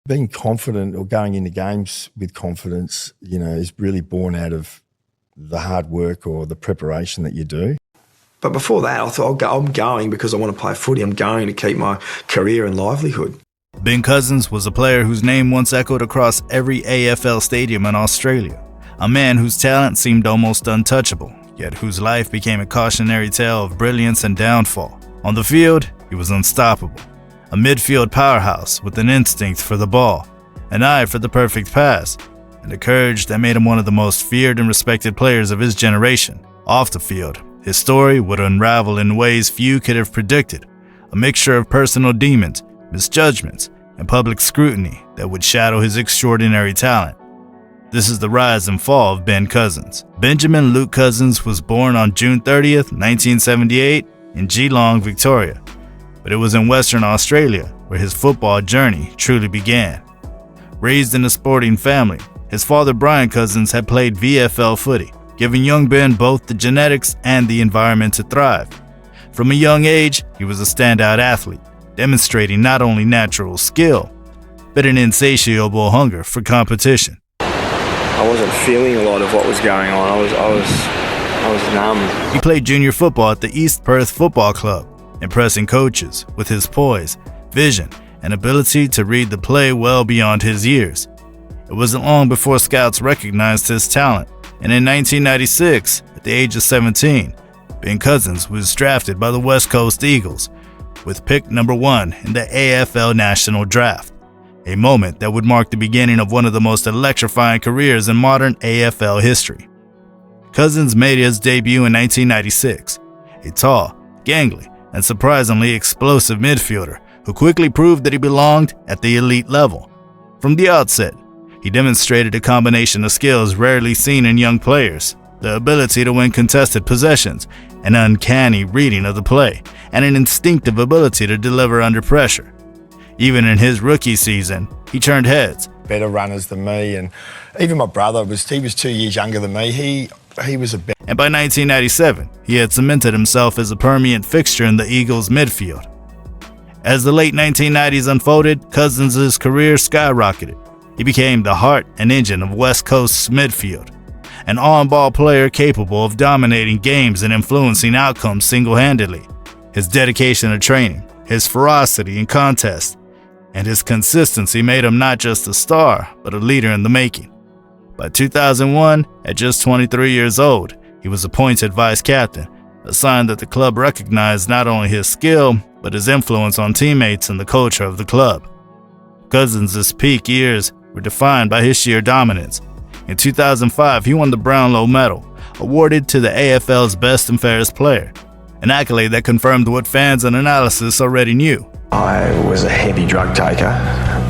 Being confident or going into games with confidence, is really born out of the hard work or the preparation that you do. But before that, I thought, I'm going because I want to play footy. I'm going to keep my career and livelihood. Ben Cousins was a player whose name once echoed across every AFL stadium in Australia. A man whose talent seemed almost untouchable, yet whose life became a cautionary tale of brilliance and downfall. On the field, he was unstoppable. A midfield powerhouse with an instinct for the ball, an eye for the perfect pass, and a courage that made him one of the most feared and respected players of his generation. Off the field, his story would unravel in ways few could have predicted, a mixture of personal demons, misjudgments, and public scrutiny that would shadow his extraordinary talent. This is the rise and fall of Ben Cousins. Benjamin Luke Cousins was born on June 30th, 1978 in Geelong, Victoria, but it was in Western Australia where his football journey truly began. Raised in a sporting family, his father Brian Cousins had played VFL footy, giving young Ben both the genetics and the environment to thrive. From a young age, he was a standout athlete, demonstrating not only natural skill, but an insatiable hunger for competition. I wasn't feeling a lot of what was going on. I was numb. He played junior football at the East Perth Football Club, impressing coaches with his poise, vision, and ability to read the play well beyond his years. It wasn't long before scouts recognized his talent, and in 1996, at the age of 17, Ben Cousins was drafted by the West Coast Eagles, with pick number 1 in the AFL National Draft, a moment that would mark the beginning of one of the most electrifying careers in modern AFL history. Cousins made his debut in 1996, a tall, gangly, and surprisingly explosive midfielder who quickly proved that he belonged at the elite level. From the outset, he demonstrated a combination of skills rarely seen in young players, the ability to win contested possessions, an uncanny reading of the play, and an instinctive ability to deliver under pressure. Even in his rookie season, he turned heads. Better runners than me, and even my brother he was 2 years younger than me. He was a better. And by 1997, he had cemented himself as a permanent fixture in the Eagles' midfield. As the late 1990s unfolded, Cousins' career skyrocketed. He became the heart and engine of West Coast's midfield, an on-ball player capable of dominating games and influencing outcomes single-handedly. His dedication to training, his ferocity in contest, and his consistency made him not just a star, but a leader in the making. By 2001, at just 23 years old, he was appointed vice captain, a sign that the club recognized not only his skill, but his influence on teammates and the culture of the club. Cousins' peak years were defined by his sheer dominance. In 2005, he won the Brownlow Medal, awarded to the AFL's best and fairest player, an accolade that confirmed what fans and analysis already knew. I was a heavy drug taker,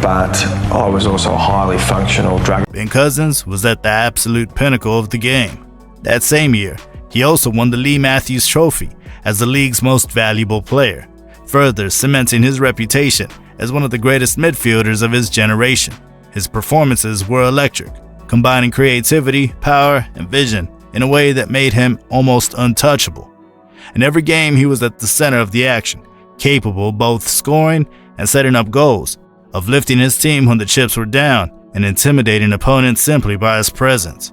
but I was also a highly functional drug. Ben Cousins was at the absolute pinnacle of the game. That same year, he also won the Lee Matthews Trophy as the league's most valuable player, further cementing his reputation as one of the greatest midfielders of his generation. His performances were electric, combining creativity, power, and vision in a way that made him almost untouchable. In every game, he was at the center of the action, capable both scoring and setting up goals, of lifting his team when the chips were down, and intimidating opponents simply by his presence.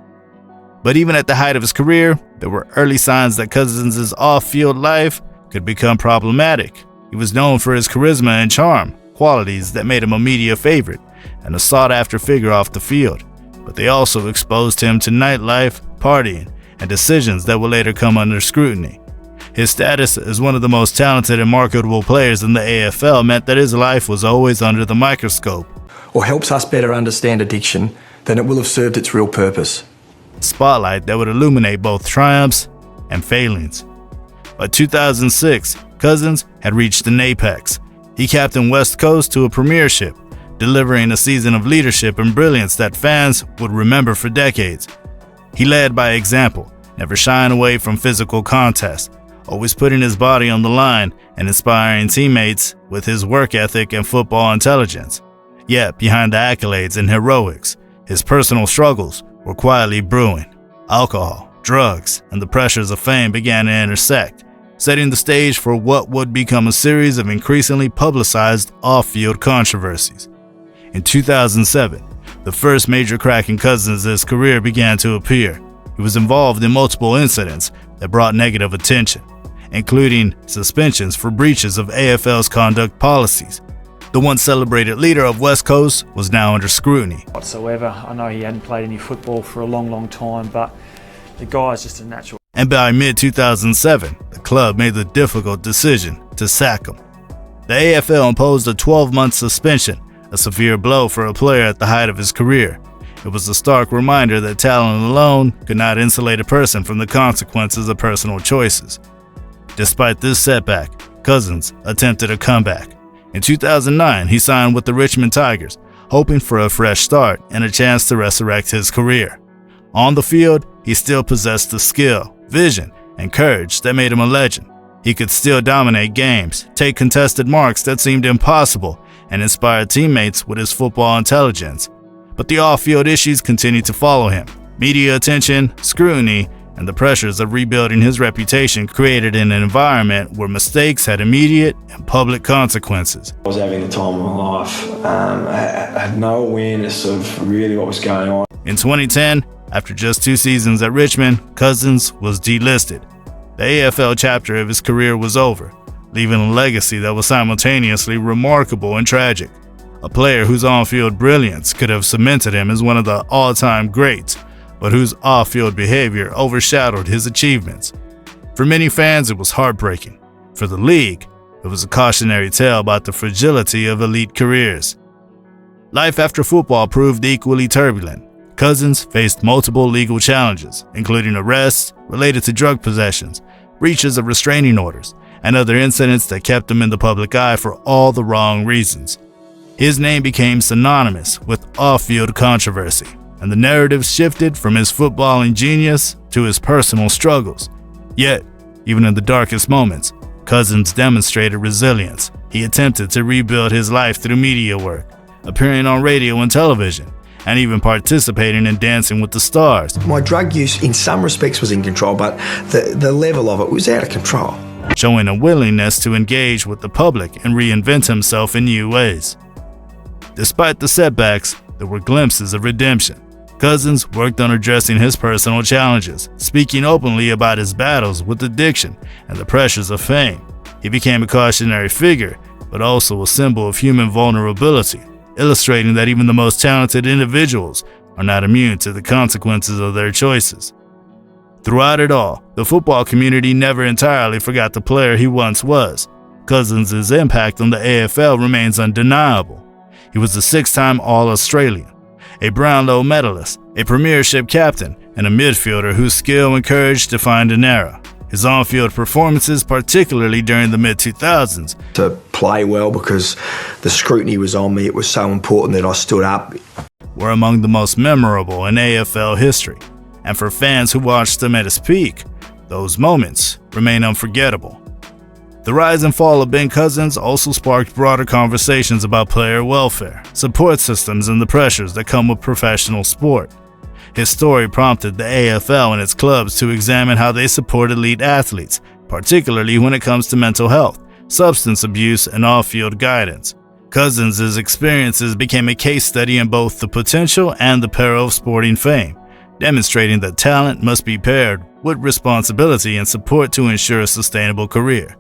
But even at the height of his career, there were early signs that Cousins' off-field life could become problematic. He was known for his charisma and charm, qualities that made him a media favorite and a sought-after figure off the field, but they also exposed him to nightlife, partying, and decisions that would later come under scrutiny. His status as one of the most talented and marketable players in the AFL meant that his life was always under the microscope. Or helps us better understand addiction, then it will have served its real purpose. Spotlight that would illuminate both triumphs and failings. By 2006, Cousins had reached an apex. He captained West Coast to a premiership, delivering a season of leadership and brilliance that fans would remember for decades. He led by example, never shying away from physical contest, always putting his body on the line and inspiring teammates with his work ethic and football intelligence. Yet, behind the accolades and heroics, his personal struggles were quietly brewing. Alcohol, drugs, and the pressures of fame began to intersect, setting the stage for what would become a series of increasingly publicized off-field controversies. In In 2007, the first major crack in Cousins' career began to appear. He was involved in multiple incidents that brought negative attention, including suspensions for breaches of AFL's conduct policies. The once celebrated leader of West Coast was now under scrutiny. Whatsoever. I know he hadn't played any football for a long time, but the guy is just a natural. And by mid-2007, the club made the difficult decision to sack him. The AFL imposed a 12-month suspension, a severe blow for a player at the height of his career. It was a stark reminder that talent alone could not insulate a person from the consequences of personal choices. Despite this setback, Cousins attempted a comeback. In 2009, he signed with the Richmond Tigers, hoping for a fresh start and a chance to resurrect his career. On the field, he still possessed the skill, vision, and courage that made him a legend. He could still dominate games, take contested marks that seemed impossible, and inspire teammates with his football intelligence. But the off-field issues continued to follow him. Media attention, scrutiny, and the pressures of rebuilding his reputation created an environment where mistakes had immediate and public consequences. I was having the time of my life. I had no awareness of really what was going on. In 2010, after just 2 seasons at Richmond, Cousins was delisted. The AFL chapter of his career was over, leaving a legacy that was simultaneously remarkable and tragic. A player whose on-field brilliance could have cemented him as one of the all-time greats, but whose off-field behavior overshadowed his achievements. For many fans, it was heartbreaking. For the league, it was a cautionary tale about the fragility of elite careers. Life after football proved equally turbulent. Cousins faced multiple legal challenges, including arrests related to drug possessions, breaches of restraining orders, and other incidents that kept him in the public eye for all the wrong reasons. His name became synonymous with off-field controversy, and the narrative shifted from his footballing genius to his personal struggles. Yet, even in the darkest moments, Cousins demonstrated resilience. He attempted to rebuild his life through media work, appearing on radio and television, and even participating in Dancing with the Stars. My drug use in some respects was in control, but the level of it was out of control. Showing a willingness to engage with the public and reinvent himself in new ways. Despite the setbacks, there were glimpses of redemption. Cousins worked on addressing his personal challenges, speaking openly about his battles with addiction and the pressures of fame. He became a cautionary figure, but also a symbol of human vulnerability, illustrating that even the most talented individuals are not immune to the consequences of their choices. Throughout it all, the football community never entirely forgot the player he once was. Cousins' impact on the AFL remains undeniable. He was a 6-time All-Australian, a Brownlow Medalist, a premiership captain, and a midfielder whose skill and courage defined an era. His on-field performances, particularly during the mid-2000s, to play well because the scrutiny was on me, it was so important that I stood up, were among the most memorable in AFL history. And for fans who watched him at his peak, those moments remain unforgettable. The rise and fall of Ben Cousins also sparked broader conversations about player welfare, support systems, and the pressures that come with professional sport. His story prompted the AFL and its clubs to examine how they support elite athletes, particularly when it comes to mental health, substance abuse, and off-field guidance. Cousins' experiences became a case study in both the potential and the peril of sporting fame, demonstrating that talent must be paired with responsibility and support to ensure a sustainable career.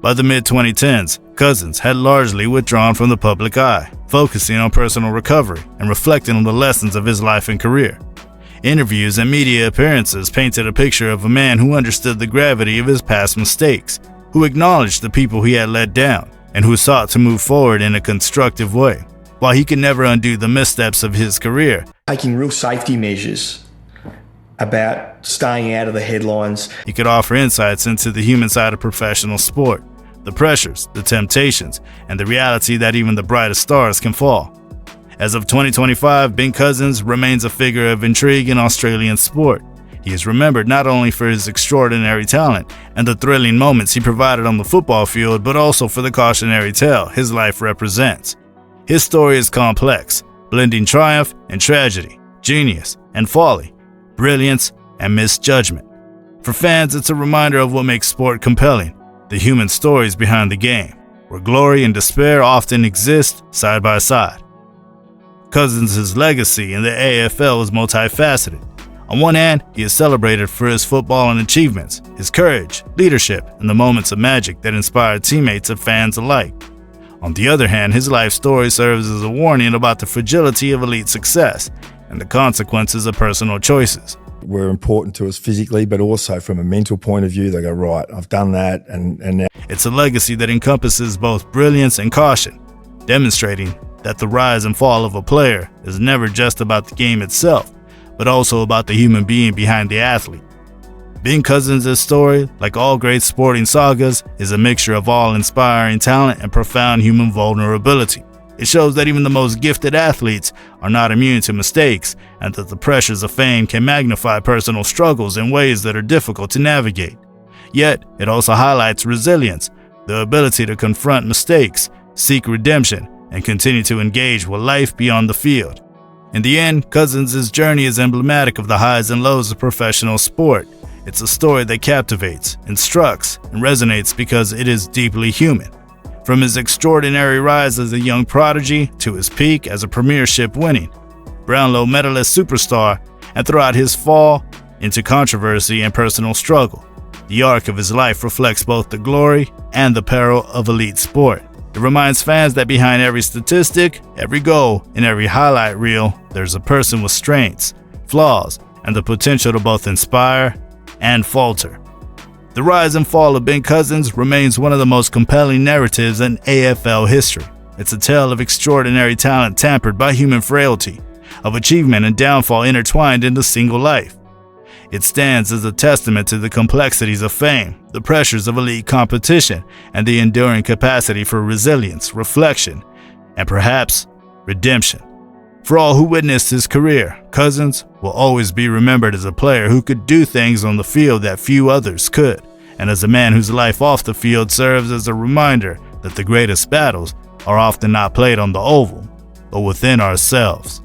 By the mid-2010s, Cousins had largely withdrawn from the public eye, focusing on personal recovery and reflecting on the lessons of his life and career. Interviews and media appearances painted a picture of a man who understood the gravity of his past mistakes, who acknowledged the people he had let down, and who sought to move forward in a constructive way. While he could never undo the missteps of his career, taking real safety measures about staying out of the headlines, he could offer insights into the human side of professional sport, the pressures, the temptations, and the reality that even the brightest stars can fall. As of 2025, Ben Cousins remains a figure of intrigue in Australian sport. He is remembered not only for his extraordinary talent and the thrilling moments he provided on the football field, but also for the cautionary tale his life represents. His story is complex, blending triumph and tragedy, genius and folly, brilliance and misjudgment. For fans, it's a reminder of what makes sport compelling, the human stories behind the game, where glory and despair often exist side by side. Cousins' legacy in the AFL is multifaceted. On one hand, he is celebrated for his footballing achievements, his courage, leadership, and the moments of magic that inspired teammates and fans alike. On the other hand, his life story serves as a warning about the fragility of elite success and the consequences of personal choices. Were important to us physically, but also from a mental point of view. They go, right, I've done that, and now. It's a legacy that encompasses both brilliance and caution, demonstrating that the rise and fall of a player is never just about the game itself, but also about the human being behind the athlete. Ben Cousins' story, like all great sporting sagas, is a mixture of awe-inspiring talent and profound human vulnerability. It shows that even the most gifted athletes are not immune to mistakes, and that the pressures of fame can magnify personal struggles in ways that are difficult to navigate. Yet, it also highlights resilience, the ability to confront mistakes, seek redemption, and continue to engage with life beyond the field. In the end, Cousins' journey is emblematic of the highs and lows of professional sport. It's a story that captivates, instructs, and resonates because it is deeply human. From his extraordinary rise as a young prodigy to his peak as a premiership winning, Brownlow Medalist superstar, and throughout his fall into controversy and personal struggle, the arc of his life reflects both the glory and the peril of elite sport. It reminds fans that behind every statistic, every goal, and every highlight reel, there's a person with strengths, flaws, and the potential to both inspire and falter. The rise and fall of Ben Cousins remains one of the most compelling narratives in AFL history. It's a tale of extraordinary talent tampered by human frailty, of achievement and downfall intertwined into single life. It stands as a testament to the complexities of fame, the pressures of elite competition, and the enduring capacity for resilience, reflection, and perhaps redemption. For all who witnessed his career, Cousins will always be remembered as a player who could do things on the field that few others could, and as a man whose life off the field serves as a reminder that the greatest battles are often not played on the oval, but within ourselves.